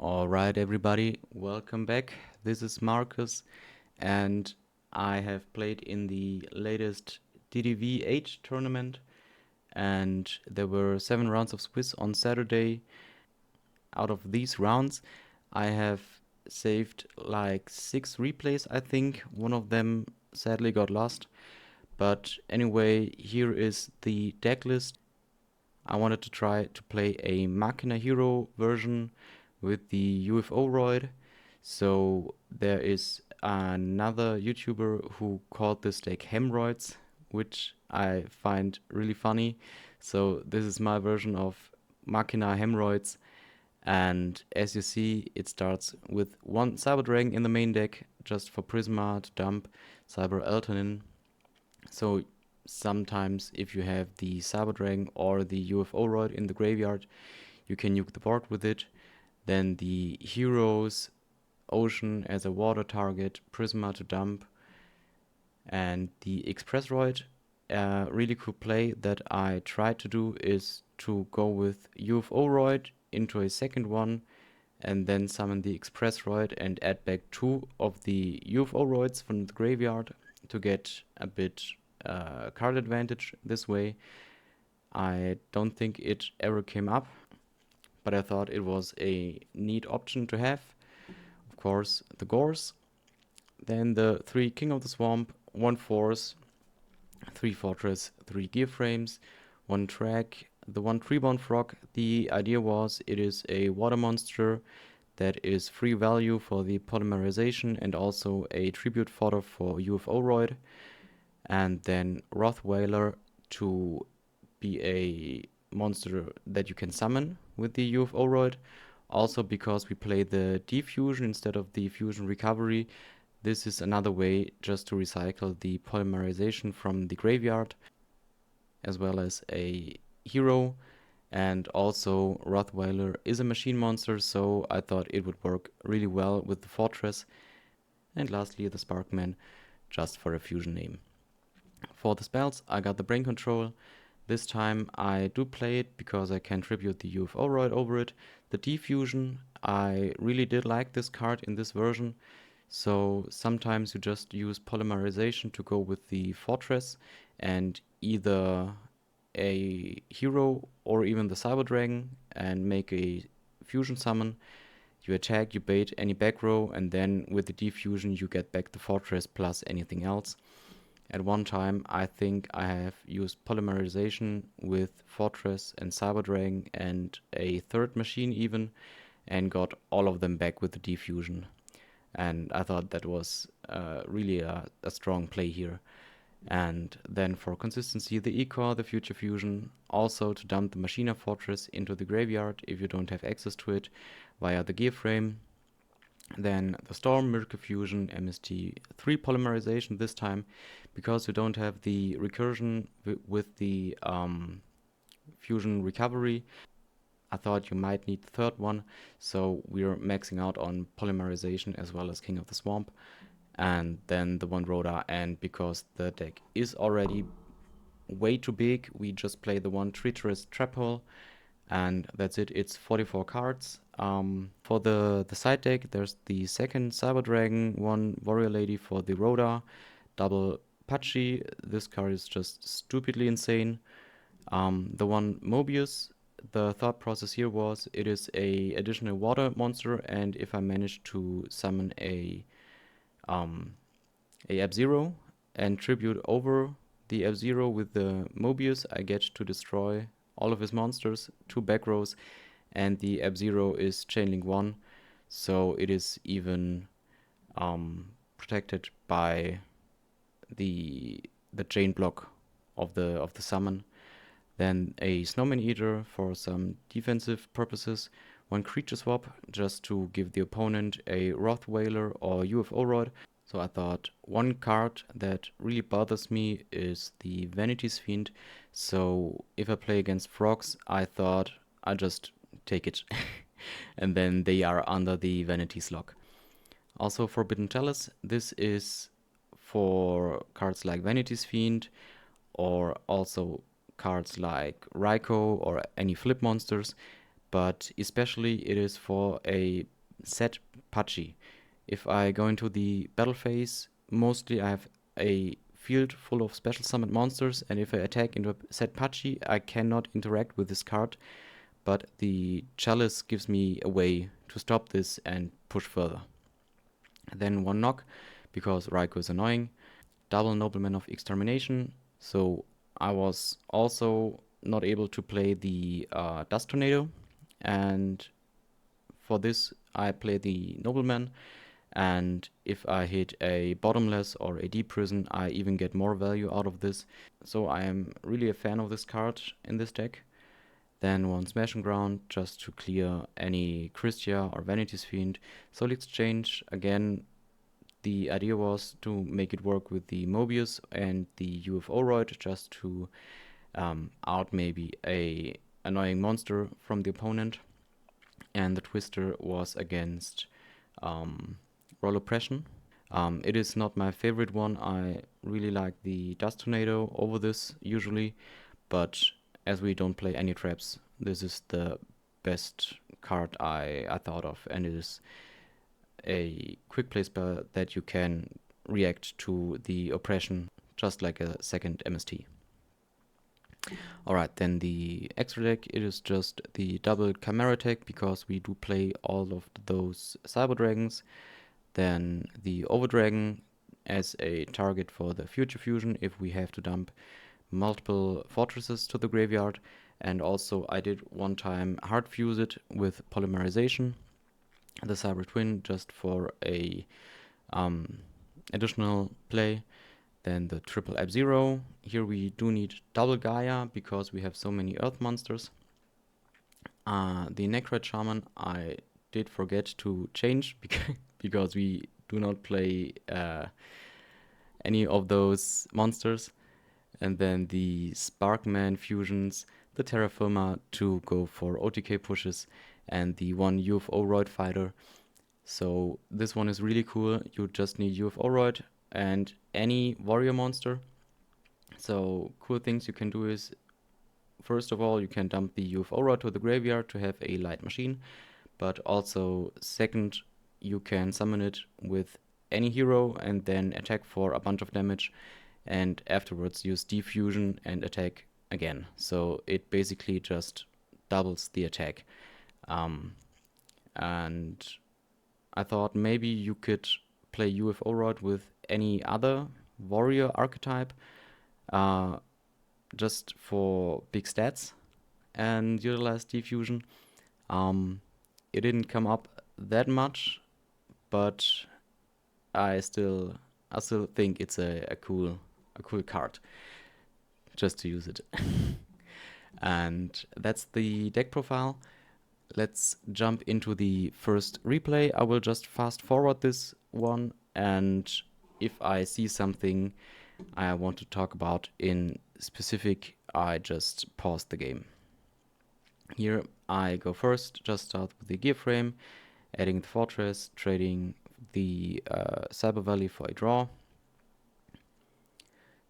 Alright, everybody, welcome back. This is Marcus, and I have played in the latest DDV8 tournament, and there were 7 rounds of Swiss on Saturday. Out of these rounds, I have saved like 6 replays, I think. One of them sadly got lost. But anyway, here is the deck list. I wanted to try to play a Machina Hero version with the UFO Roid. So there is another YouTuber who called this deck Hemroids, which I find really funny. So this is my version of Machina Hemroids. And as you see, it starts with one Cyber Dragon in the main deck, just for Prisma to dump Cyber Elton. So sometimes if you have the Cyber Dragon or the UFO Roid in the graveyard, you can nuke the board with it. Then the heroes, Ocean as a water target, Prisma to dump, and the Express Roid. A really cool play that I tried to do is to go with UFO Roid into a second one and then summon the Express Roid and add back 2 of the UFO Roids from the graveyard to get a bit card advantage this way. I don't think it ever came up, but I thought it was a neat option to have. Of course, the Gores, then the 3 King of the Swamp, 1 Force, 3 Fortress, 3 Gear Frames, 1 Track, the 1 Treeborn Frog. The idea was it is a water monster that is free value for the polymerization and also a tribute fodder for UFO Roid. And then Rothwhaler to be a monster that you can summon with the UFO Roid. Also, because we play the Defusion instead of the Fusion Recovery, this is another way just to recycle the polymerization from the graveyard, as well as a hero. And also, Rothwhaler is a machine monster, so I thought it would work really well with the Fortress. And lastly, the Sparkman, just for a fusion name. For the spells, I got the Brain Control. This time I do play it because I can tribute the UFO Roid over it. The Defusion, I really did like this card in this version. So sometimes you just use polymerization to go with the Fortress and either a hero or even the Cyber Dragon and make a fusion summon. You attack, you bait any back row, and then with the Defusion you get back the Fortress plus anything else. At one time, I think I have used polymerization with Fortress and Cyber Dragon and a third machine even, and got all of them back with the Defusion. And I thought that was really a strong play here. And then for consistency, the E-Core, the Future Fusion, also to dump the Machina Fortress into the graveyard if you don't have access to it via the Gear Frame. Then the Storm, Miracle Fusion, MST3 polymerization this time, because we don't have the recursion with the Fusion Recovery. I thought you might need the third one, so we're maxing out on polymerization as well as King of the Swamp. And then the 1 Rhoda, and because the deck is already way too big, we just play the 1 Treacherous Trap Hole. And that's it, it's 44 cards. For the side deck, there's the second Cyber Dragon, 1 Warrior Lady for the Rhoda, double Pachi. This card is just stupidly insane. The 1 Mobius, the thought process here was it is a additional water monster, and if I manage to summon a F-Zero and tribute over the F-Zero with the Mobius, I get to destroy all of his monsters, 2 back rows, and the F-Zero is chainlink 1, so it is even protected by the chain block of the summon. Then a Snowman Eater for some defensive purposes, 1 creature swap just to give the opponent a Rothwhaler or UFO Roid. So I thought 1 card that really bothers me is the Vanity's Fiend. So if I play against frogs, I thought I just take it. And then they are under the Vanity's lock. Also Forbidden Chalice, this is for cards like Vanity's Fiend, or also cards like Raikou or any flip monsters, but especially it is for a set Pachi. If I go into the battle phase, mostly I have a field full of special summoned monsters, and if I attack into a set Pachi, I cannot interact with this card, but the Chalice gives me a way to stop this and push further. Then one knock, because Raikou is annoying. Double Nobleman of Extermination, so I was also not able to play the Dust Tornado, and for this I play the Nobleman, and if I hit a bottomless or a deep prison, I even get more value out of this. So I am really a fan of this card in this deck. Then one Smash and Ground just to clear any Christia or Vanity's Fiend. Soul Exchange, again, the idea was to make it work with the Mobius and the UFO-Roid just to out maybe a annoying monster from the opponent. And the Twister was against Roll Oppression. It is not my favorite one. I really like the Dust Tornado over this usually, but as we don't play any traps, this is the best card I thought of, and it is a quick play spell that you can react to the oppression just like a second MST. Alright, then the extra deck, it is just the double Chimera deck because we do play all of those Cyber Dragons. Then the Overdragon as a target for the future fusion if we have to dump multiple fortresses to the graveyard. And also I did one time hard fuse it with polymerization, the Cyber Twin, just for a additional play. Then the triple F-Zero. Here we do need double Gaia because we have so many earth monsters. The Necroid Shaman I did forget to change because we do not play any of those monsters. And then the Sparkman fusions, the Terraformer to go for OTK pushes, and the one UFO-Roid fighter. So this one is really cool. You just need UFO-Roid and any warrior monster. So cool things you can do is, first of all, you can dump the UFO-Roid to the graveyard to have a light machine. But also, second, you can summon it with any hero and then attack for a bunch of damage, and afterwards use defusion and attack again. So it basically just doubles the attack. And I thought maybe you could play UFO-Roid with any other warrior archetype just for big stats and utilize defusion. It didn't come up that much, but I still think it's a cool card just to use it. And that's the deck profile. Let's jump into the first replay. I will just fast forward this one, and if I see something I want to talk about in specific, I just pause the game. Here I go first, just start with the gear frame, adding the fortress, trading the Cyber Valley for a draw.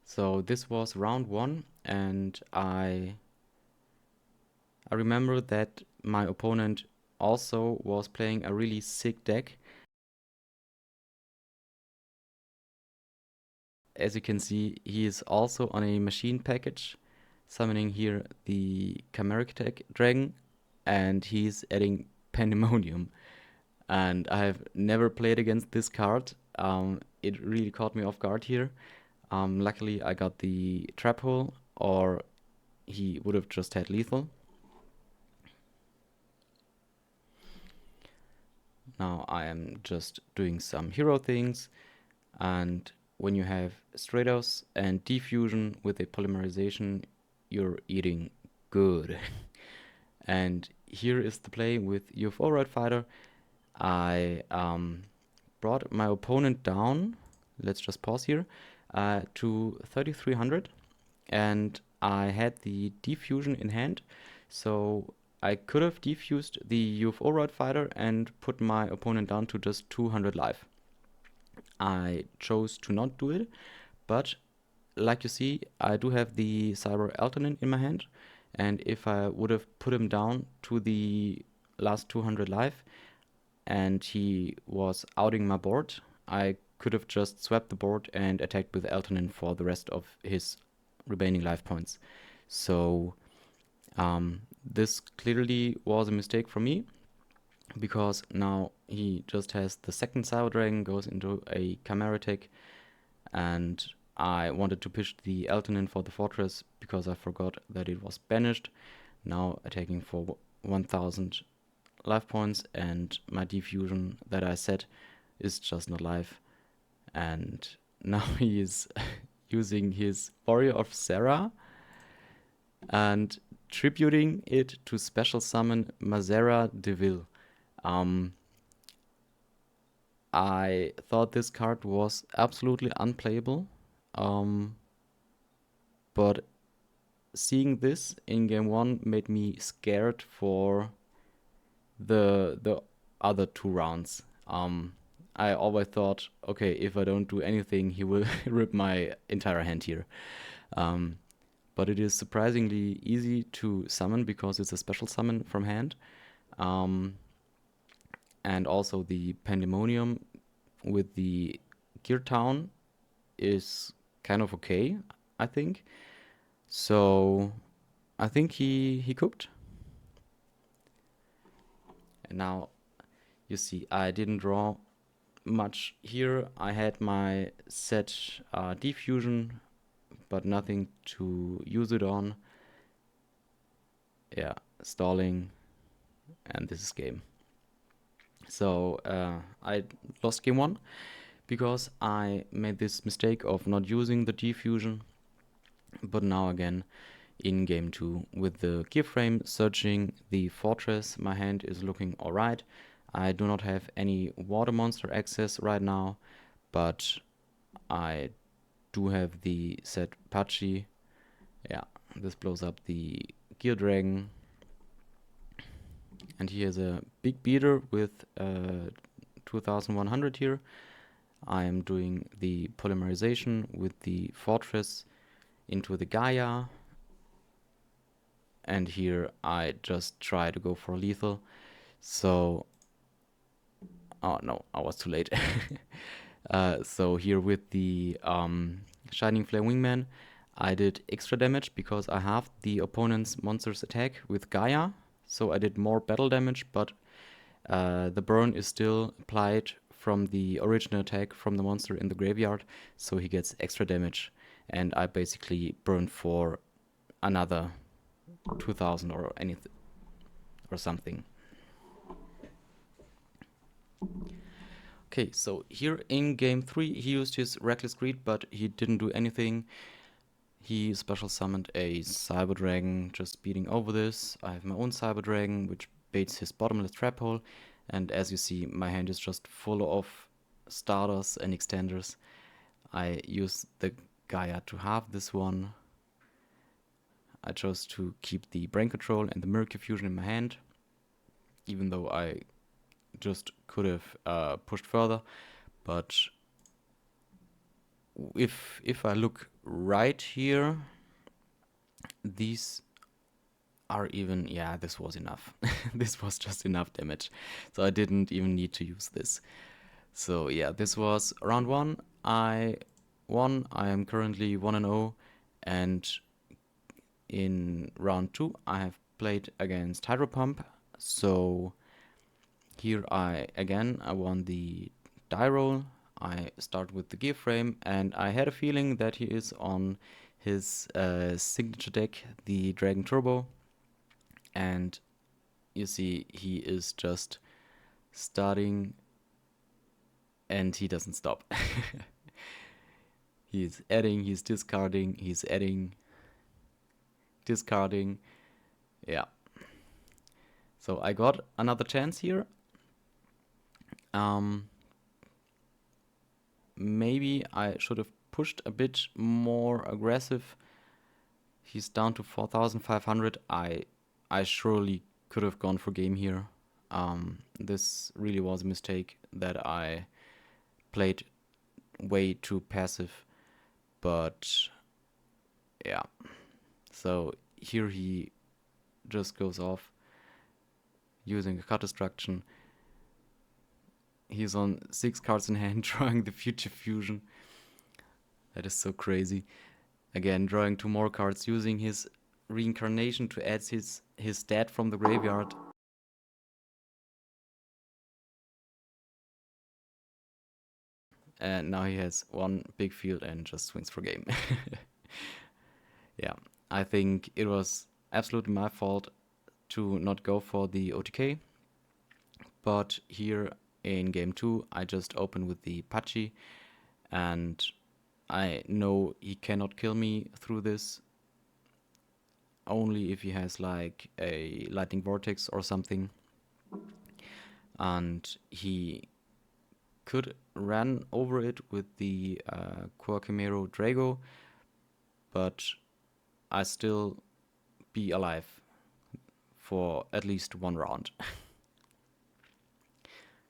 So this was round 1, and I remember that my opponent also was playing a really sick deck. As you can see, he is also on a machine package, summoning here the Chimeric Dragon, and he's adding Pandemonium. And I have never played against this card. It really caught me off guard here. Luckily, I got the Trap Hole, or he would have just had lethal. Now I am just doing some hero things, and when you have Stratos and Defusion with a polymerization, you're eating good. And here is the play with UFO-Roid Fighter. I brought my opponent down, let's just pause here, to 3300, and I had the Defusion in hand, so I could have defused the UFO-Roid Fighter and put my opponent down to just 200 life. I chose to not do it, but like you see, I do have the Cyber Alternate in my hand, and if I would have put him down to the last 200 life, and he was outing my board, I could have just swept the board and attacked with Eltonin for the rest of his remaining life points. So this clearly was a mistake for me, because now he just has the second Cyber Dragon, goes into a Chimera attack, and I wanted to push the Eltonin for the fortress because I forgot that it was banished. Now attacking for 1000 life points, and my diffusion that I set is just not live. And now he is using his Warrior of Serra and tributing it to special summon Mazera Deville. I thought this card was absolutely unplayable, but seeing this in game 1 made me scared for the other 2 rounds. I always thought, okay, if I don't do anything, he will rip my entire hand here. But it is surprisingly easy to summon because it's a special summon from hand. And also the Pandemonium with the Gear Town is kind of okay, I think. So I think he cooked. And now you see I didn't draw much here. I had my set diffusion, but nothing to use it on. Yeah, stalling, and this is game. So I lost game 1 because I made this mistake of not using the diffusion. But now again in game 2 with the gear frame searching the fortress, my hand is looking alright. I do not have any water monster access right now, but I do have the set Pachi. Yeah, this blows up the Gear Dragon. And he has a big beater with 2100 here. I am doing the polymerization with the fortress into the Gaia. And here I just try to go for lethal. So, oh no, I was too late. So here with the Shining Flare Wingman, I did extra damage because I have the opponent's monster's attack with Gaia. So I did more battle damage, but the burn is still applied from the original attack from the monster in the graveyard. So he gets extra damage, and I basically burned for another 2000 or anything or something. Okay, so here in game 3 he used his Reckless Greed, but he didn't do anything. He special summoned a Cyber Dragon, just beating over this. I have my own Cyber Dragon, which baits his bottomless trap hole, and as you see, my hand is just full of starters and extenders. I use the Gaia to halve this one. I chose to keep the Brain Control and the Miracle Fusion in my hand, even though I just could have pushed further. But if I look right here, these are even, yeah, this was enough. This was just enough damage. So I didn't even need to use this. So yeah, this was round 1. I won. I am currently 1-0, and in round 2 I have played against Hydro Pump. So here I won the die roll. I start with the gear frame, and I had a feeling that he is on his signature deck, the Dragon Turbo. And you see he is just starting, and he doesn't stop. He's adding, he's discarding, he's adding, discarding. Yeah. So I got another chance here. Maybe I should have pushed a bit more aggressive. He's down to 4500. I surely could have gone for game here. This really was a mistake that I played way too passive. But yeah, so here he just goes off using a cut destruction. He's on 6 cards in hand, drawing the Future Fusion. That is so crazy. Again, drawing 2 more cards, using his reincarnation to add his dad from the graveyard. And now he has 1 big field and just swings for game. Yeah, I think it was absolutely my fault to not go for the OTK. But here in game 2, I just opened with the Pachi, and I know he cannot kill me through this, only if he has like a Lightning Vortex or something. And he could run over it with the Quirkimero Drago, but I still be alive for at least 1 round.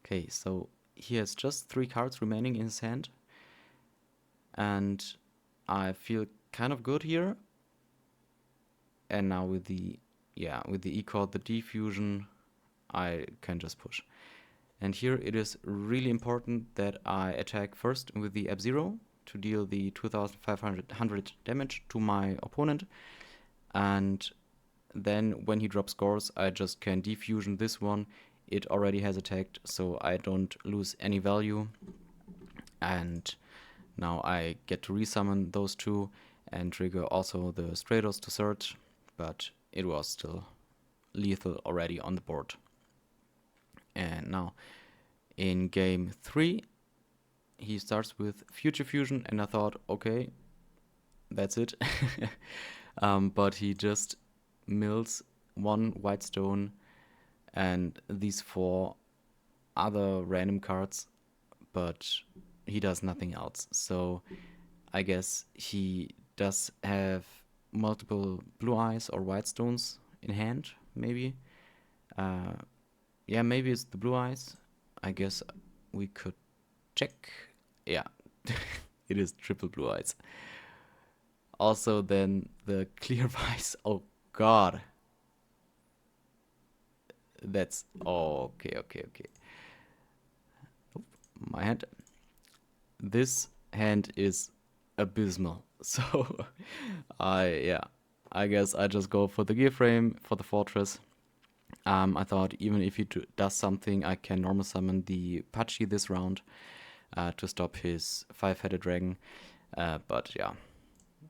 Okay, so he has just 3 cards remaining in his hand, and I feel kind of good here. And now with the E-Chord, the D-Fusion, I can just push. And here it is really important that I attack first with the F-Zero to deal the 2500 damage to my opponent. And then when he drops scores, I just can defusion this one. It already has attacked, so I don't lose any value. And now I get to resummon those 2 and trigger also the Stratos to search, but it was still lethal already on the board. And now in game 3, he starts with Future Fusion, and I thought, okay, that's it. But he just mills 1 white stone and these 4 other random cards, but he does nothing else. So I guess he does have multiple blue eyes or white stones in hand, maybe. Yeah, maybe it's the blue eyes. I guess we could check. Yeah, it is triple blue eyes. Also then the clear eyes. Oh god. That's okay. Oop, my hand. This hand is abysmal. So I guess I just go for the gear frame for the fortress. I thought even if he does something, I can normal summon the Pachi this round to stop his 5-headed dragon. But yeah,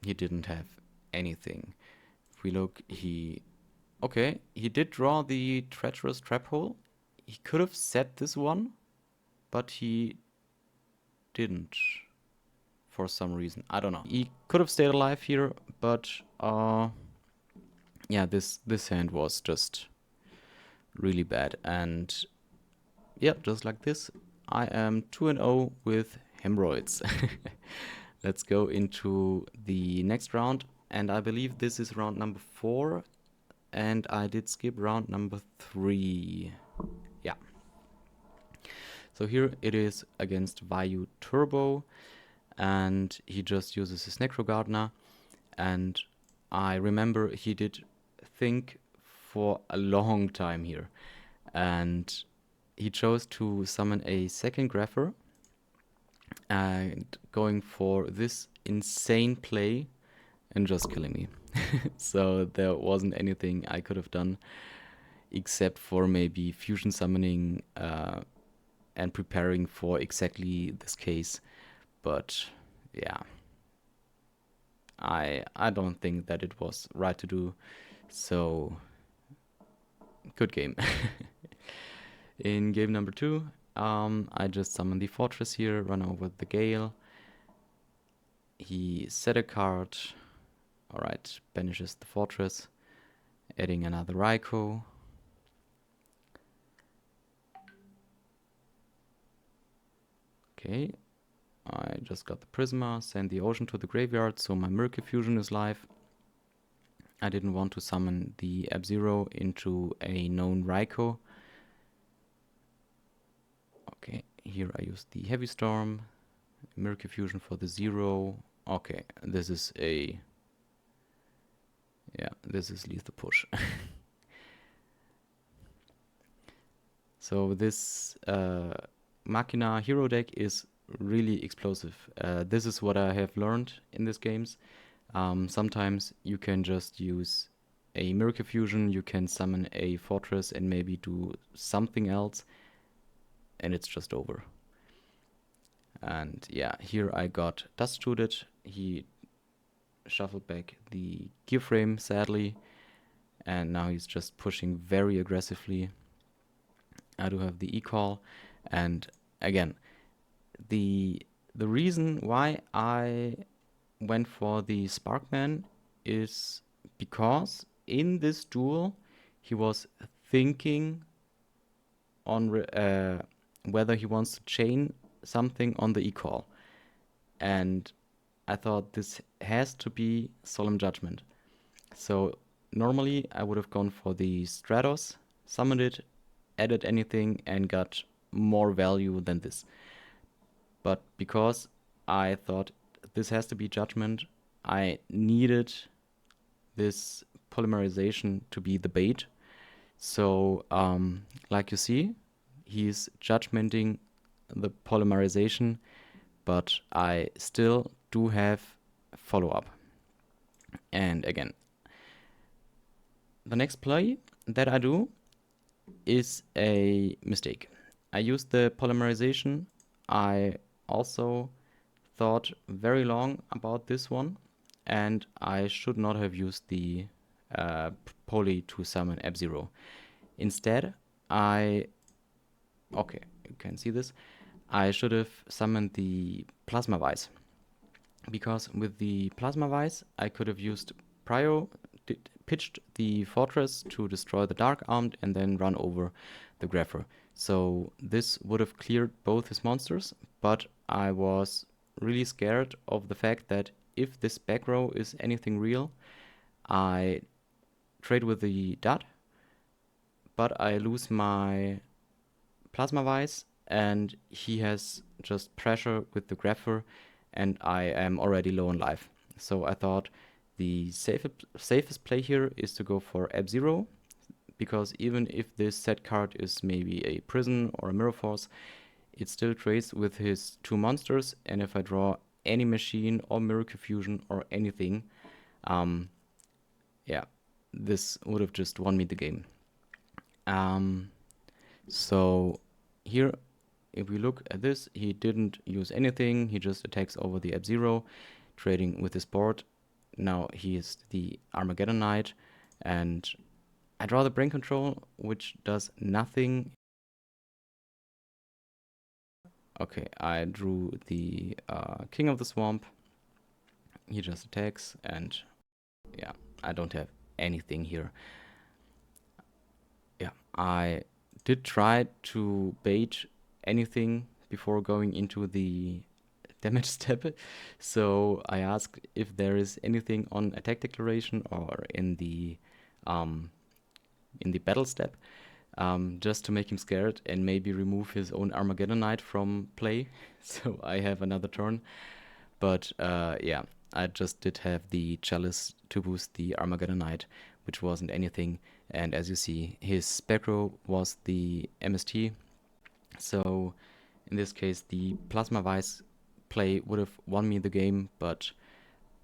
he didn't have anything. If we look, he did draw the treacherous trap hole. He could have set this one, but he didn't for some reason. I don't know. He could have stayed alive here, but yeah, this hand was just really bad. And yeah, just like this, I am 2-0 with Hemroids. Let's go into the next round, and I believe this is round number 4, and I did skip round number 3. Yeah. So here it is against Vayu Turbo, and he just uses his Necro Gardener, and I remember he did think for a long time here, and he chose to summon a second Grapher and going for this insane play and just killing me. So there wasn't anything I could have done except for maybe fusion summoning and preparing for exactly this case. But yeah, I don't think that it was right to do. So good game. In game number 2, I just summon the fortress here, run over the Gale. He set a card. Alright, banishes the fortress, adding another Raikou. Okay, I just got the Prisma, send the Ocean to the graveyard, so my Murky Fusion is live. I didn't want to summon the F-Zero into a known Raikou. Okay, here I use the Heavy Storm, Murky Fusion for the 0. Okay, this is a... yeah, this is lethal push. So this Machina hero deck is really explosive. This is what I have learned in these games. Sometimes you can just use a Miracle Fusion, you can summon a Fortress and maybe do something else, and it's just over. And yeah, here I got Dust Shooted. He shuffled back the gear frame, sadly, and now he's just pushing very aggressively. I do have the e-call, and again, the reason why I went for the Sparkman is because in this duel he was thinking on whether he wants to chain something on the e-call, and I thought this has to be Solemn Judgment. So normally I would have gone for the Stratos, summoned it, added anything, and got more value than this. But because I thought this has to be Judgment, I needed this polymerization to be the bait. So, like you see, he's judgmenting the polymerization, but I still do have follow-up. And again, the next play that I do is a mistake. I used the polymerization. I also thought very long about this one, and I should not have used the poly to summon F-Zero. Instead, okay, you can see this. I should have summoned the Plasma Vise, because with the Plasma Vise I could have used Prio, pitched the Fortress to destroy the Dark Armed, and then run over the Grapher. So this would have cleared both his monsters, but I was really scared of the fact that if this back row is anything real, I trade with the dot, but I lose my Plasma Vise, and he has just pressure with the Grapher, and I am already low on life. So I thought the safest play here is to go for F-Zero, because even if this set card is maybe a Prison or a Mirror Force, it still trades with his two monsters, and if I draw any machine or Miracle Fusion or anything, yeah, this would have just won me the game. So here, if we look at this, he didn't use anything, he just attacks over the F-Zero, trading with his board. Now he is the Armageddon Knight, and I draw the Brain Control, which does nothing. Okay, I drew the King of the Swamp. He just attacks, and yeah, I don't have anything here. Yeah, I did try to bait anything before going into the damage step. So I asked if there is anything on attack declaration or in the battle step, just to make him scared and maybe remove his own Armageddon Knight from play. So I have another turn. But yeah, I just did have the Chalice to boost the Armageddon Knight, which wasn't anything. And as you see, his spec row was the MST. So in this case, the Plasma Vise play would have won me the game, but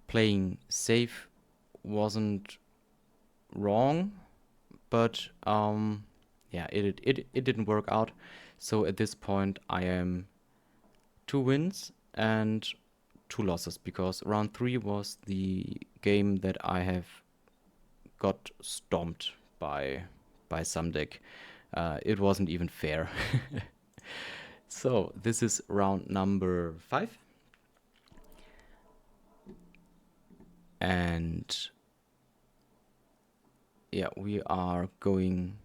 playing safe wasn't wrong. But yeah, it didn't work out. So at this point, I am 2 wins and 2 losses, because round 3 was the game that I have got stomped by some deck. It wasn't even fair. So this is round number 5. And yeah, we are going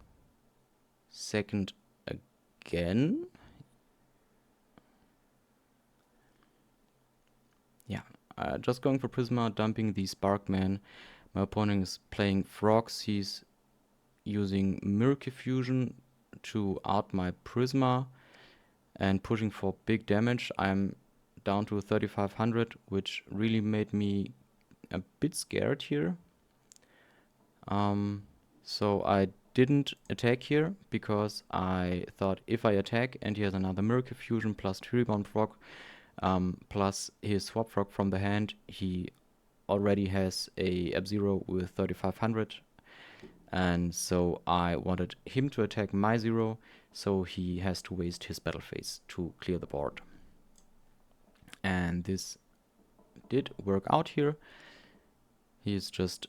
second again. Yeah, just going for Prisma, dumping the Sparkman. My opponent is playing Frogs. He's using Miracle Fusion to out my Prisma and pushing for big damage. I'm down to 3500, which really made me a bit scared here. So I didn't attack here because I thought if I attack and he has another Miracle Fusion plus Rebound Frog, plus his Swap Frog from the hand, he already has a F-Zero with 3500, and so I wanted him to attack my zero, so he has to waste his battle phase to clear the board. And this did work out here. He is just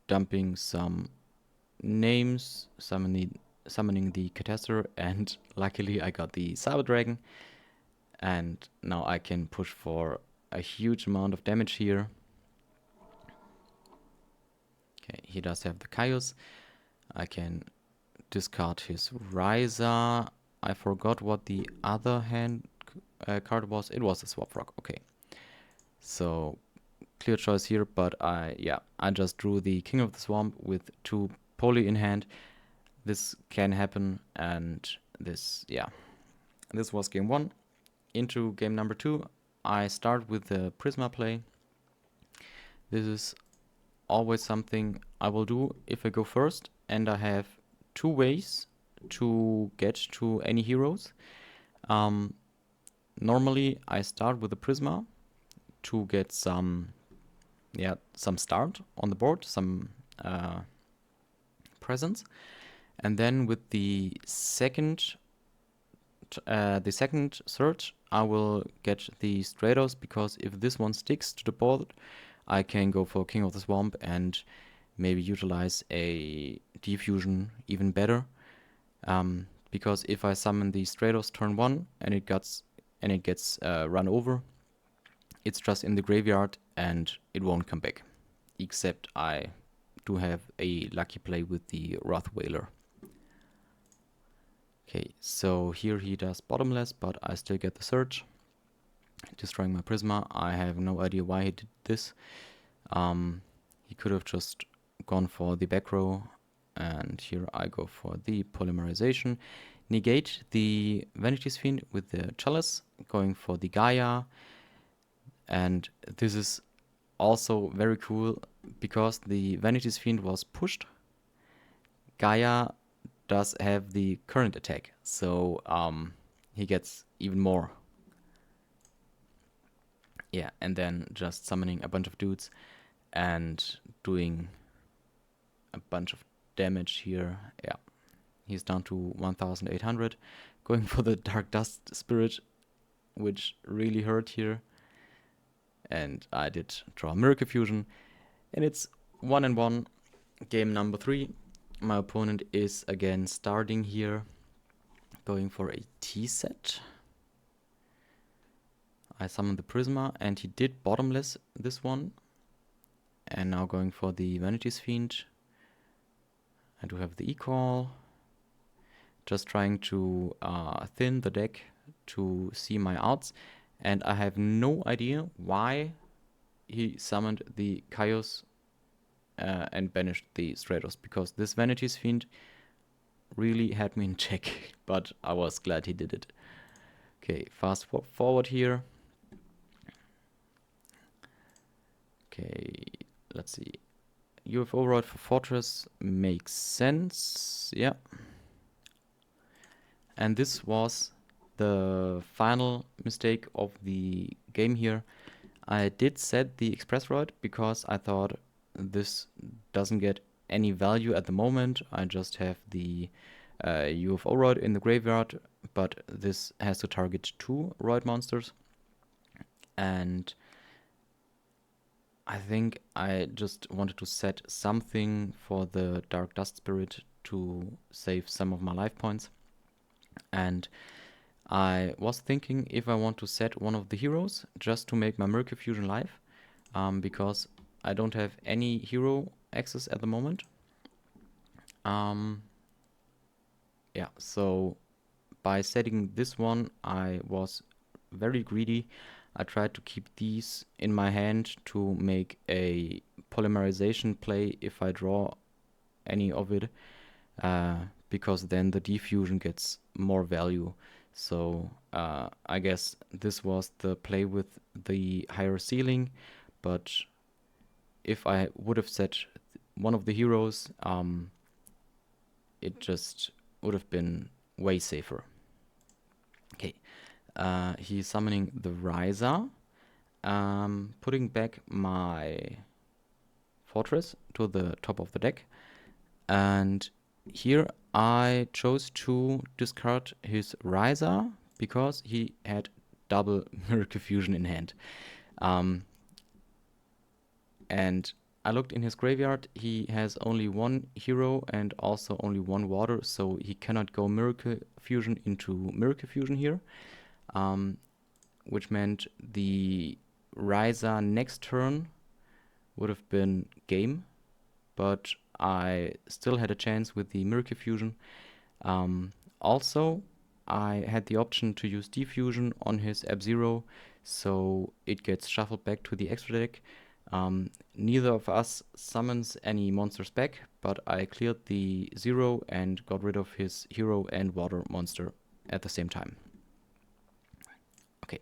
dumping some names, summoning the Catastor, and luckily I got the Cyber Dragon, and now I can push for a huge amount of damage here. Okay, he does have the Chaos. I can discard his Riser. I forgot what the other hand card was. It was a Swap Frog. Okay, so clear choice here, but I just drew the King of the Swamp with 2 Poly in hand. This can happen, and this was game 1. Into game number 2, I start with the Prisma play. This is always something I will do if I go first, and I have 2 ways to get to any heroes. Normally I start with the Prisma to get some start on the board, some presence, and then with the second search I will get the Stratos, because if this one sticks to the board, I can go for King of the Swamp and maybe utilize a Diffusion even better. Because if I summon the Stratos turn 1 and it gets run over, it's just in the graveyard and it won't come back. Except I do have a lucky play with the Wrath Wailer. Okay, so here he does bottomless, but I still get the search, destroying my Prisma. I have no idea why he did this. He could have just gone for the back row, and here I go for the polymerization. Negate the Vanity's Fiend with the Chalice, going for the Gaia. And this is also very cool because the Vanity's Fiend was pushed. Gaia does have the current attack, so he gets even more. Yeah, and then just summoning a bunch of dudes and doing a bunch of damage here. Yeah, he's down to 1800, going for the Dark Dust Spirit, which really hurt here. And I did draw Miracle Fusion, and it's 1-1, game number 3. My opponent is again starting here, going for a T-set. I summoned the Prisma, and he did bottomless this one. And now going for the Vanity's Fiend. I do have the E-Call. Just trying to thin the deck to see my outs. And I have no idea why he summoned the Chaos and banished the Stratos, because this Vanity's Fiend really had me in check, but I was glad he did it. Okay, fast forward here. Okay, let's see. UFO Rod for Fortress makes sense, yeah. And this was the final mistake of the game here. I did set the Express Rod because I thought this doesn't get any value at the moment. I just have the UFO Rod in the graveyard, but this has to target 2 Rod monsters. And I think I just wanted to set something for the Dark Dust Spirit to save some of my life points. And I was thinking if I want to set one of the heroes just to make my Miracle Fusion live, because I don't have any hero access at the moment. Yeah, so by setting this one, I was very greedy. I tried to keep these in my hand to make a polymerization play if I draw any of it, because then the diffusion gets more value. So I guess this was the play with the higher ceiling, but if I would have set one of the heroes, it just would have been way safer. Okay, he's summoning the Riser, putting back my Fortress to the top of the deck, and here I chose to discard his Riser because he had double Miracle Fusion in hand. And I looked in his graveyard, he has only one hero and also only one water, so he cannot go Miracle Fusion into Miracle Fusion here, which meant the Riser next turn would have been game, but I still had a chance with the Miracle Fusion. Also, I had the option to use Diffusion on his F-Zero, so it gets shuffled back to the extra deck. Neither of us summons any monsters back, but I cleared the 0 and got rid of his hero and water monster at the same time. Okay,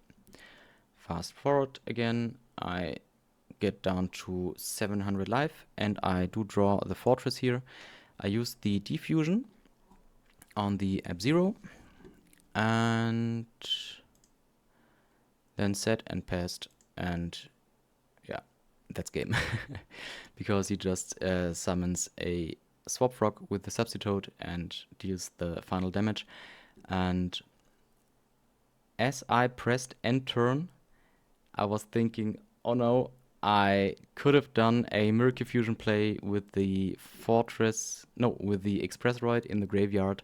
fast forward again, I get down to 700 life and I do draw the Fortress here. I use the Diffusion on the F-Zero and then set and passed, and yeah, that's game. Because he just summons a Swap Frog with the Substitute and deals the final damage. And as I pressed end turn, I was thinking, oh no, I could have done a Miracle Fusion play with the Fortress, no, with the Express Roid in the graveyard,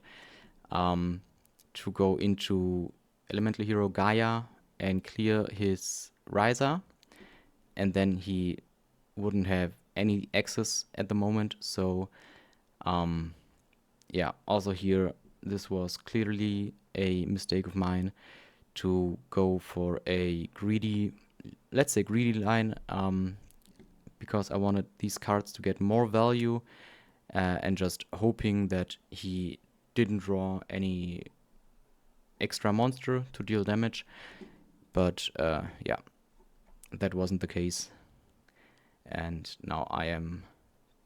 to go into Elemental Hero Gaia and clear his Riser, and then he wouldn't have any access at the moment. So yeah, also here this was clearly a mistake of mine to go for a greedy, let's say greedy line, because I wanted these cards to get more value, and just hoping that he didn't draw any extra monster to deal damage. But yeah, that wasn't the case. And now I am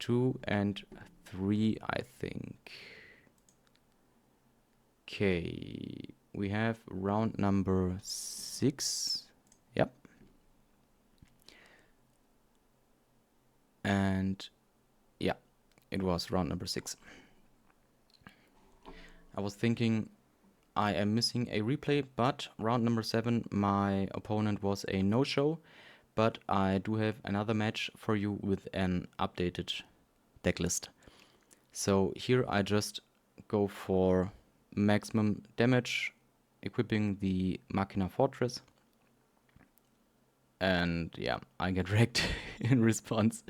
2 and 3, I think. Okay, we have round number 6. Yep. And yeah, it was round number 6. I was thinking I am missing a replay, but round number 7 my opponent was a no-show, but I do have another match for you with an updated deck list. So here I just go for maximum damage, equipping the Machina Fortress, and yeah, I get wrecked in response.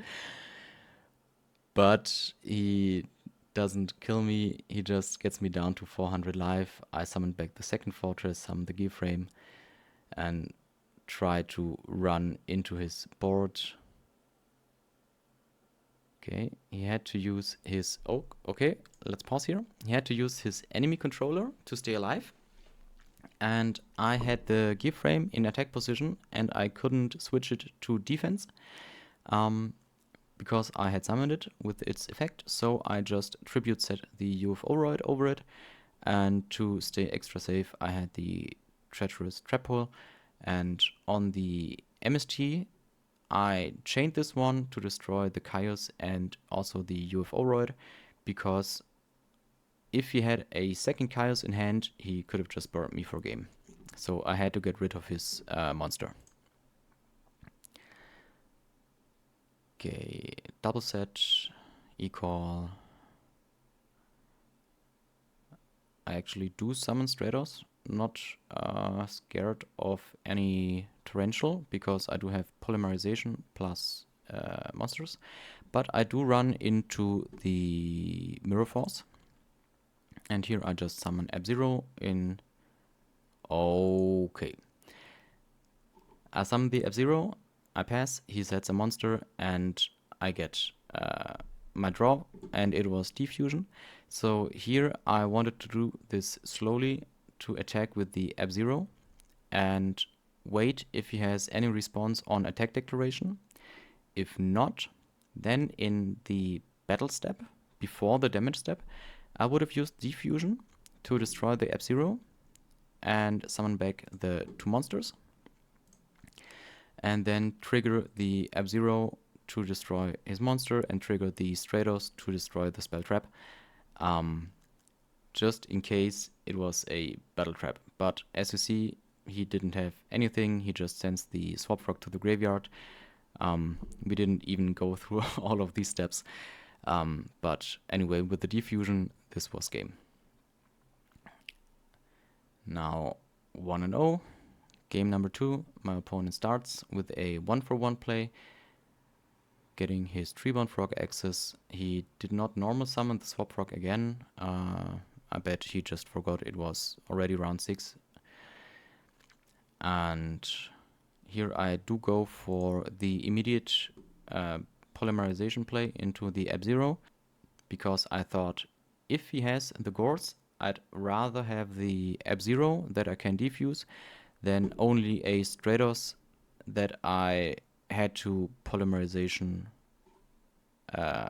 But he doesn't kill me, he just gets me down to 400 life. I summon back the second Fortress, summon the gear frame, and try to run into his board. Okay, he had to use his... Oh, okay, let's pause here. He had to use his enemy controller to stay alive. And I had the gear frame in attack position and I couldn't switch it to defense, because I had summoned it with its effect. So I just tribute set the UFO Roid over it. And to stay extra safe, I had the Treacherous Trap Hole. And on the MST, I chained this one to destroy the Chaos and also the UFO Roid, because if he had a second Chaos in hand, he could have just burned me for game. So I had to get rid of his monster. Okay, double set, e-call. I actually do summon Stratos, not scared of any Torrential, because I do have Polymerization plus monsters. But I do run into the Mirror Force. And here I just summon F-Zero in... Okay. I summon the F-Zero, I pass, he sets a monster, and I get my draw, and it was Diffusion. So here I wanted to do this slowly to attack with the F-Zero and wait if he has any response on attack declaration. If not, then in the battle step, before the damage step, I would have used Diffusion to destroy the F-Zero and summon back the 2 monsters, and then trigger the F-Zero to destroy his monster and trigger the Stratos to destroy the spell trap, just in case it was a battle trap. But as you see, he didn't have anything. He just sends the Swap Frog to the graveyard. We didn't even go through all of these steps. But anyway, with the Diffusion, this was game. Now 1-0. Game number 2. My opponent starts with a 1-for-1 play, getting his Treeborn Frog access. He did not normal summon the Swap Frog again. I bet he just forgot it was already round 6. And here I do go for the immediate polymerization play into the F-Zero, because I thought if he has the Gores, I'd rather have the F-Zero that I can defuse than only a Stratos that I had to polymerization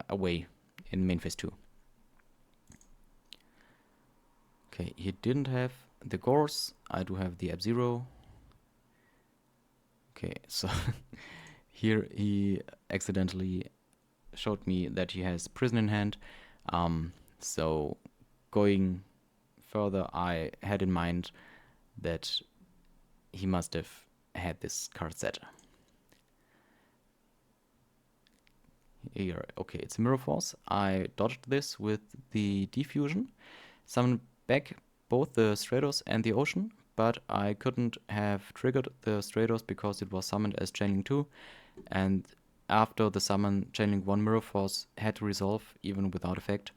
away in main phase 2. Okay, he didn't have the Gores. I do have the F-Zero. Okay, so here he accidentally showed me that he has Prison in hand. So going further, I had in mind that he must have had this card set. Here, okay, it's a Mirror Force. I dodged this with the Diffusion, summoned back both the Stratos and the Ocean, but I couldn't have triggered the Stratos because it was summoned as Channeling 2, and after the summon, Channeling 1 Mirror Force had to resolve even without effect.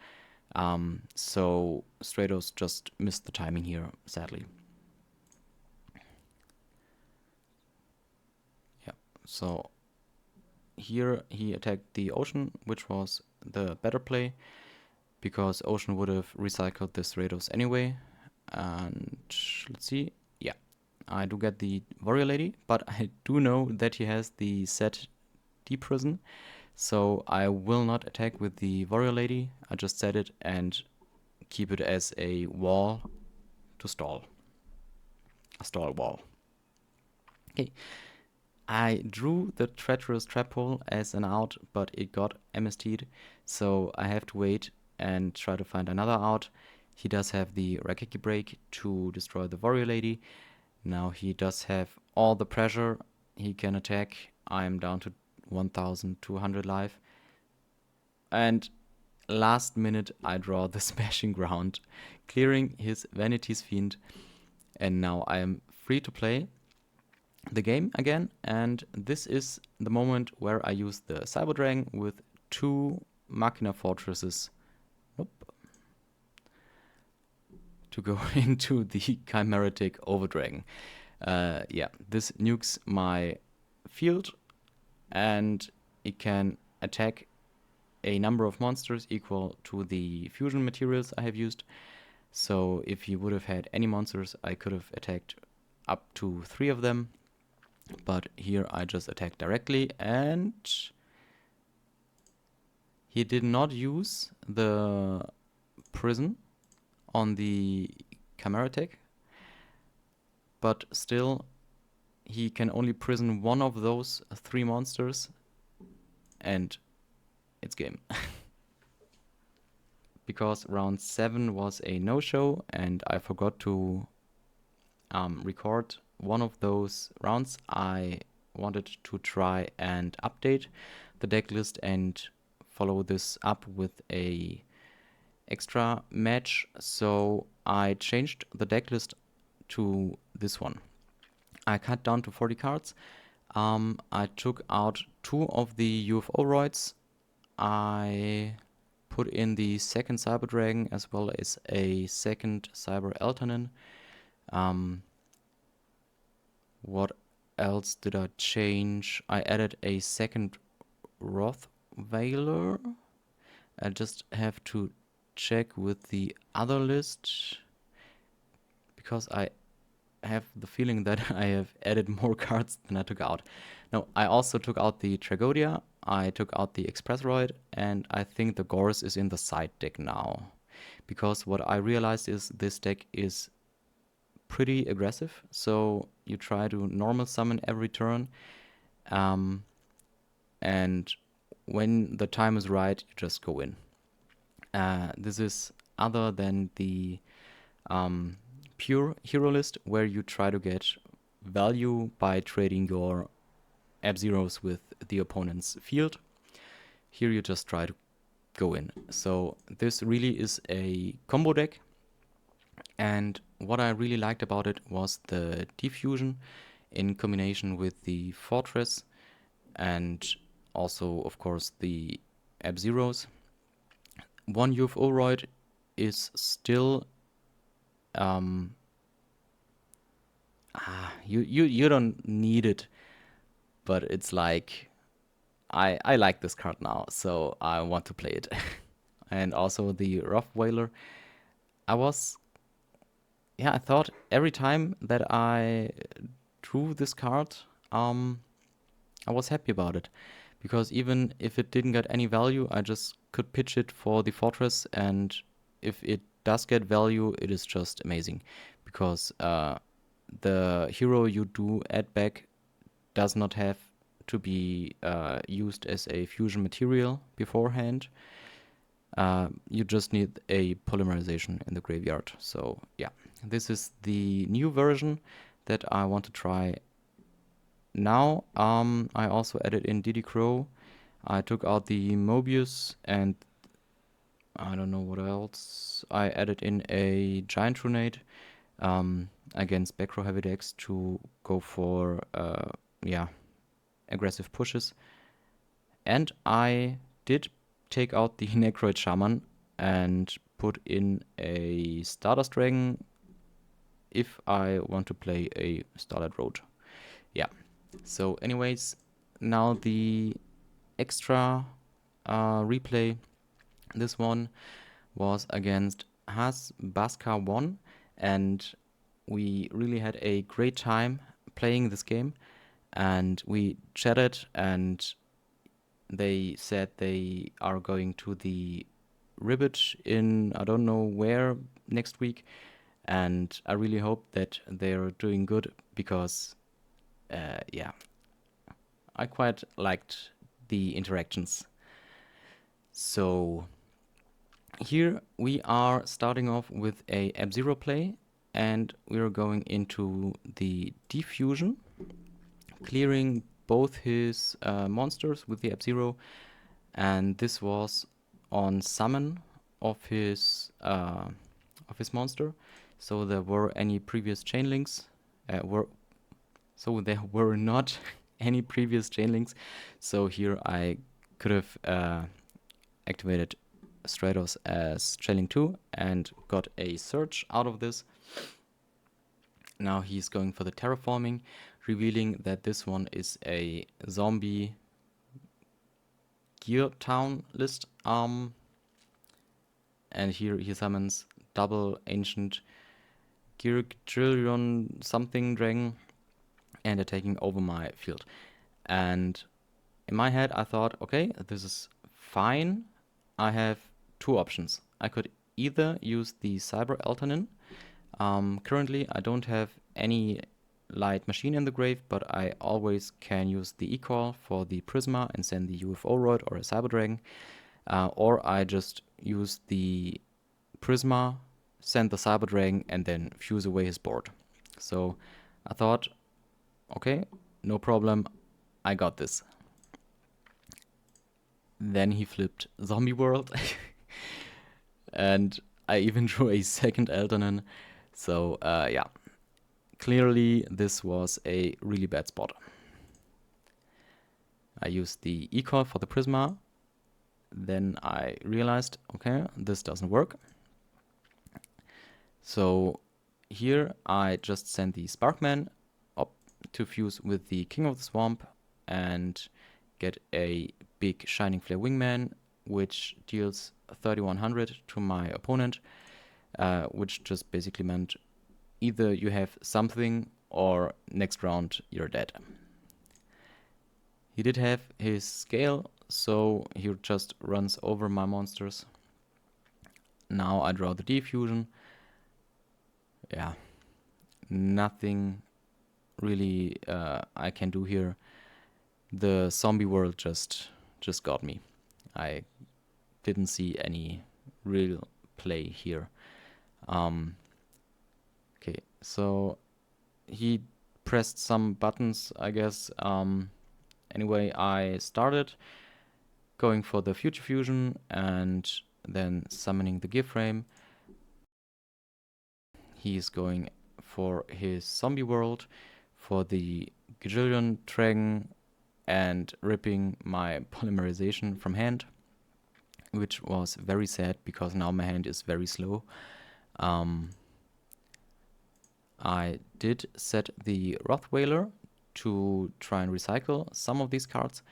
So Stratos just missed the timing here, sadly. Yeah, so here he attacked the Ocean, which was the better play, because Ocean would have recycled the Stratos anyway. And let's see, yeah, I do get the Warrior Lady, but I do know that he has the set Deprison, so I will not attack with the Warrior Lady. I just set it and keep it as a wall to stall. A stall wall. Okay. I drew the Treacherous Trap Hole as an out, but it got MST'd, so I have to wait and try to find another out. He does have the Rakeki Break to destroy the Warrior Lady. Now he does have all the pressure. He can attack. I'm down to 1200 life. And last minute I draw the Smashing Ground, clearing his Vanity's Fiend. And now I am free to play the game again. And this is the moment where I use the Cyber Dragon with 2 Machina Fortresses. To go into the Chimeratic Overdragon. Yeah, this nukes my field, and it can attack a number of monsters equal to the fusion materials I have used. So if he would have had any monsters, I could have attacked up to 3 of them. But here I just attacked directly, and he did not use the prison on the Chimeratic, but still he can only prison 1 of those 3 monsters, and it's game. Because round 7 was a no-show and I forgot to record one of those rounds, I wanted to try and update the deck list and follow this up with a extra match, so I changed the deck list to this one. I cut down to 40 cards. I took out 2 of the UFO Roids. I put in the second Cyber Dragon as well as a second Cyber Eltanen. What else did I change? I added a second Wrath Veiler. I just have to check with the other list, because I have the feeling that I have added more cards than I took out. No, I also took out the Tragodia, I took out the Express Roid, and I think the Gores is in the side deck now, because what I realized is this deck is pretty aggressive. So you try to normal summon every turn, and when the time is right, you just go in. This is other than the pure hero list, where you try to get value by trading your F-Zeros with the opponent's field. Here you just try to go in. So this really is a combo deck, and what I really liked about it was the diffusion in combination with the fortress and also, of course, the F-Zeros. One UFO Roid is still you don't need it, but it's like I like this card now, so I want to play it. And also the Rough Whaler. I thought every time that I drew this card, I was happy about it, because even if it didn't get any value, I just could pitch it for the fortress, and if it does get value, it is just amazing, because the hero you do add back does not have to be used as a fusion material beforehand. You just need a polymerization in the graveyard. So yeah, this is the new version that I want to try now. I also added in DD Crow. I took out the Mobius, and I don't know what else. I added in a Giant Runade against back row heavy decks to go for aggressive pushes. And I did take out the Necroid Shaman and put in a Stardust Dragon if I want to play a Starlight Road. Yeah. So anyways, now the extra replay. This one was against Has Baska 1, and we really had a great time playing this game, and we chatted, and they said they are going to the Ribbit in I don't know where next week, and I really hope that they're doing good, because I quite liked the interactions. So here we are starting off with a F-Zero play, and we're going into the diffusion, clearing both his monsters with the F-Zero, and this was on summon of his monster. So there were any previous chain links so there were not any previous chain links. So here I could have activated Stratos as chain link 2 and got a search out of this. Now he's going for the terraforming, revealing that this one is a zombie gear town list. And here he summons double ancient gear trillion something dragon and attacking over my field. And in my head I thought, okay, this is fine. I have two options. I could either use the Cyber Eltanin. Currently I don't have any light machine in the grave, but I always can use the E-Call for the Prisma and send the UFO Roid or a Cyber Dragon. Or I just use the Prisma, send the Cyber Dragon, and then fuse away his board. So I thought, okay, no problem, I got this. Then he flipped Zombie World, and I even drew a second Eltanin. So yeah, clearly this was a really bad spot. I used the E-Call for the Prisma. Then I realized, okay, this doesn't work. So here I just sent the Sparkman up to fuse with the King of the Swamp and get a big Shining Flare Wingman, which deals 3100 to my opponent, which just basically meant either you have something or next round you're dead. He did have his scale, so he just runs over my monsters. now I draw the diffusion. Yeah, nothing really I can do here. The zombie world just got me. I didn't see any real play here. Okay, so he pressed some buttons, I guess. Anyway, I started going for the future fusion and then summoning the gear frame. He's going for his zombie world, for the Gajillion Dragon, and ripping my polymerization from hand, which was very sad because now my hand is very slow. I did set the Rothwailer to try and recycle some of these cards,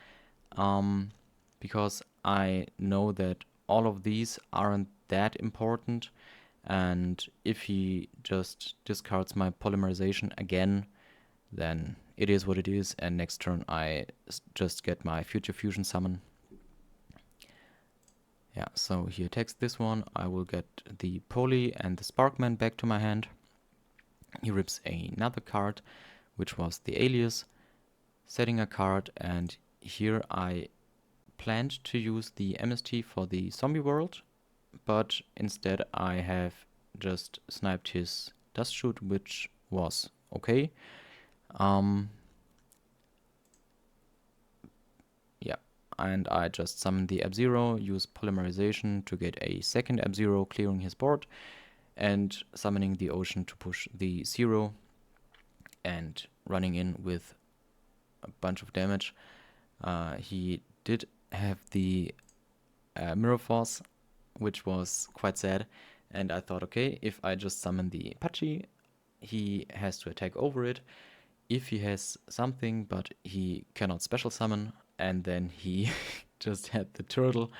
because I know that all of these aren't that important, and if he just discards my polymerization again, then it is what it is, and next turn I just get my future fusion summon. Yeah, so he attacks this one. I will get the Poly and the Sparkman back to my hand. He rips another card, which was the Alias, setting a card, and here I planned to use the MST for the zombie world, but instead I have just sniped his dust shoot, which was okay. Yeah, and I just summoned the Ab-Zero, use polymerization to get a second Ab-Zero, clearing his board, and summoning the Ocean to push the Zero and running in with a bunch of damage. He did have the Mirror Force, which was quite sad, and I thought, okay, if I just summon the Apache, he has to attack over it. If he has something, but he cannot special summon, and then he just had the turtle,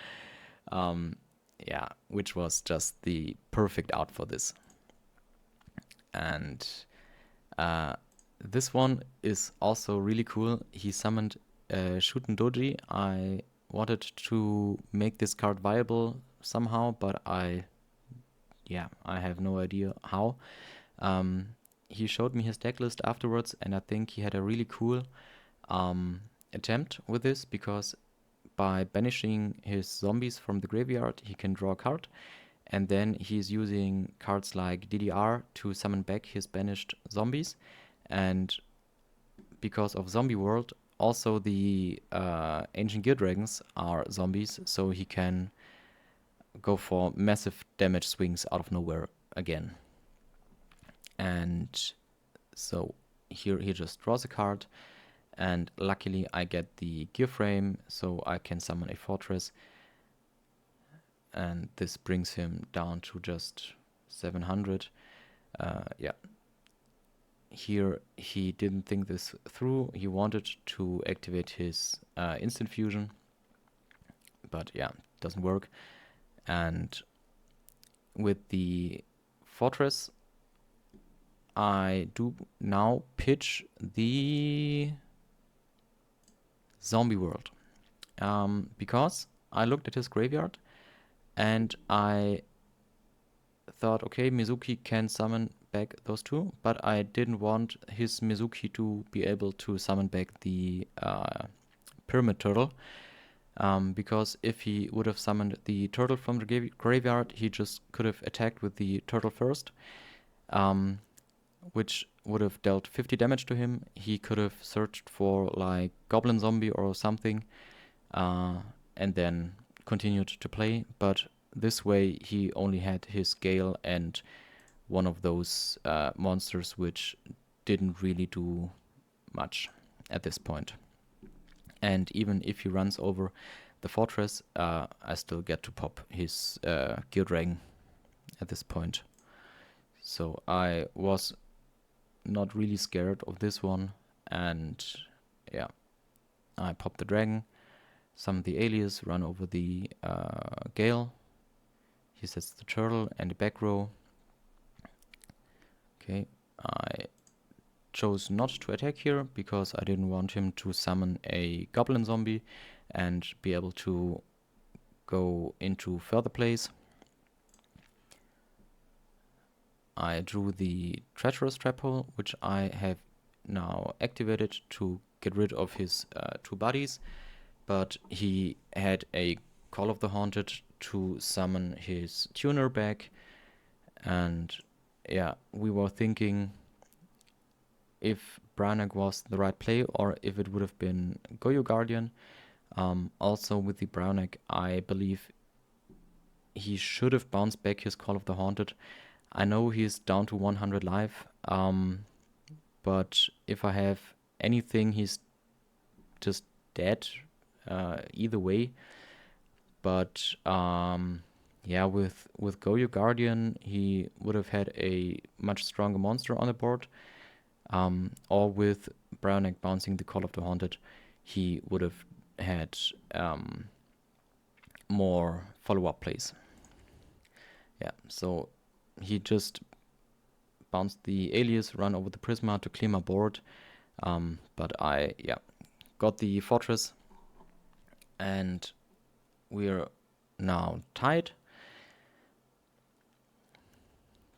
yeah, which was just the perfect out for this. And this one is also really cool. He summoned Shuten Doji. I wanted to make this card viable somehow, but I have no idea how. He showed me his deck list afterwards, and I think he had a really cool attempt with this, because by banishing his zombies from the graveyard, he can draw a card, and then he's using cards like DDR to summon back his banished zombies, and because of Zombie World, also the Ancient Gear Dragons are zombies, so he can go for massive damage swings out of nowhere again. And so here he just draws a card, and luckily I get the gear frame, so I can summon a fortress, and this brings him down to just 700. Yeah. Here he didn't think this through. He wanted to activate his instant fusion, but yeah, doesn't work. And with the fortress, I do now pitch the zombie world, because I looked at his graveyard and I thought, okay, Mizuki can summon back those two, but I didn't want his Mizuki to be able to summon back the Pyramid Turtle, because if he would have summoned the turtle from the graveyard, he just could have attacked with the turtle first, which would have dealt 50 damage to him. He could have searched for like Goblin Zombie or something, and then continued to play, but this way he only had his Gale and one of those monsters which didn't really do much at this point. And even if he runs over the fortress, I still get to pop his Gear Dragon at this point. So I was not really scared of this one, and yeah, I pop the dragon, summon the Alias, run over the Gale. He sets the turtle and the back row. Okay, I chose not to attack here because I didn't want him to summon a goblin zombie and be able to go into further plays. I drew the Treacherous Trap Hole, which I have now activated to get rid of his 2 bodies, but he had a Call of the Haunted to summon his tuner back, and yeah, we were thinking if Branak was the right play or if it would have been Goyo Guardian. Also with the Branak, I believe he should have bounced back his Call of the Haunted. I know he's down to 100 life, but if I have anything, he's just dead either way. But yeah, with Goyo Guardian, he would have had a much stronger monster on the board. Or with Branak bouncing the Call of the Haunted, he would have had more follow-up plays. Yeah, so he just bounced the Alias, run over the Prisma to clear my board. But I got the Fortress, and we're now tied.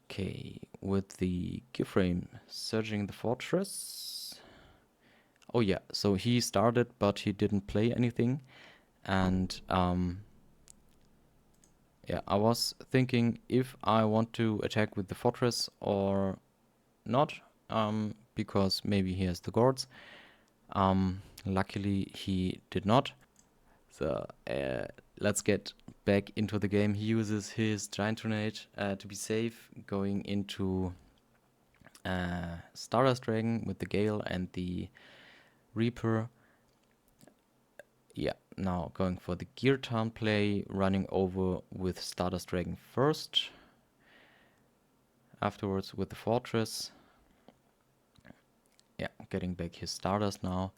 Okay, with the Giframe Surging the Fortress. Oh yeah, so he started, but he didn't play anything. And yeah, I was thinking if I want to attack with the Fortress or not, because maybe he has the Gourds. Luckily, he did not. So let's get back into the game. He uses his Giant Tornado to be safe, going into Stardust Dragon with the Gale and the Reaper. Yeah, now going for the Gear Town play, running over with Stardust Dragon first. Afterwards with the Fortress. Yeah, getting back his Stardust now.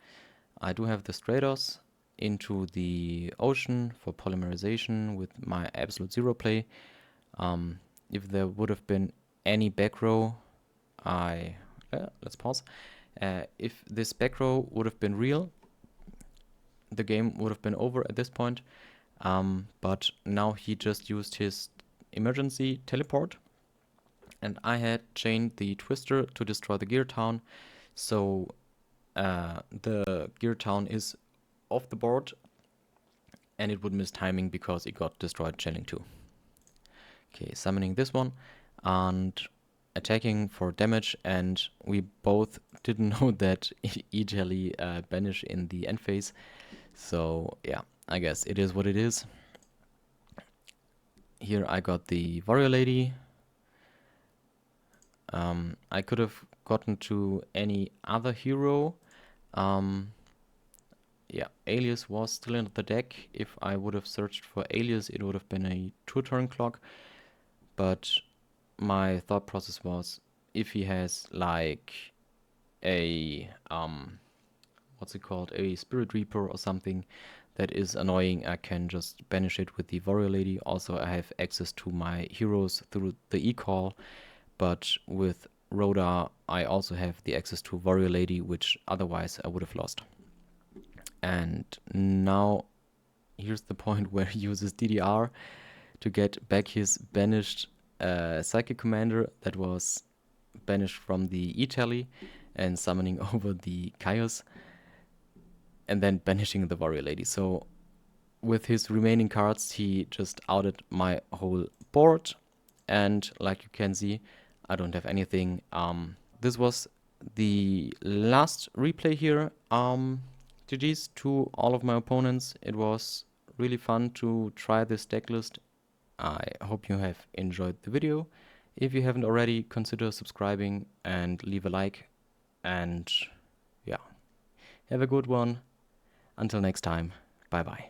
I do have the Stratos into the ocean for polymerization with my Absolute Zero play. If there would have been any back row, let's pause. If this back row would have been real, the game would have been over at this point. But now he just used his emergency teleport, and I had chained the Twister to destroy the Gear Town. So the Gear Town is off the board, and it would miss timing because it got destroyed channeling 2. Okay, summoning this one and attacking for damage, and we both didn't know that E-Jelly banish in the end phase. So yeah, I guess it is what it is. Here I got the Warrior Lady. I could have gotten to any other hero. Yeah, Alias was still in the deck. If I would have searched for Alias, it would have been a 2-turn clock. But my thought process was, if he has like a what's it called, a Spirit Reaper or something that is annoying, I can just banish it with the Warrior Lady. Also, I have access to my heroes through the E-Call, but with Rhoda, I also have the access to Warrior Lady, which otherwise I would have lost. And now here's the point where he uses DDR to get back his banished Psychic Commander that was banished from the E-Tally, and summoning over the Chaos, and then banishing the Warrior Lady. So with his remaining cards, he just outed my whole board, and like you can see, I don't have anything. This was the last replay here. GG's to all of my opponents. It was really fun to try this deck list. I hope you have enjoyed the video. If you haven't already, consider subscribing and leave a like. And yeah, have a good one. Until next time, bye bye.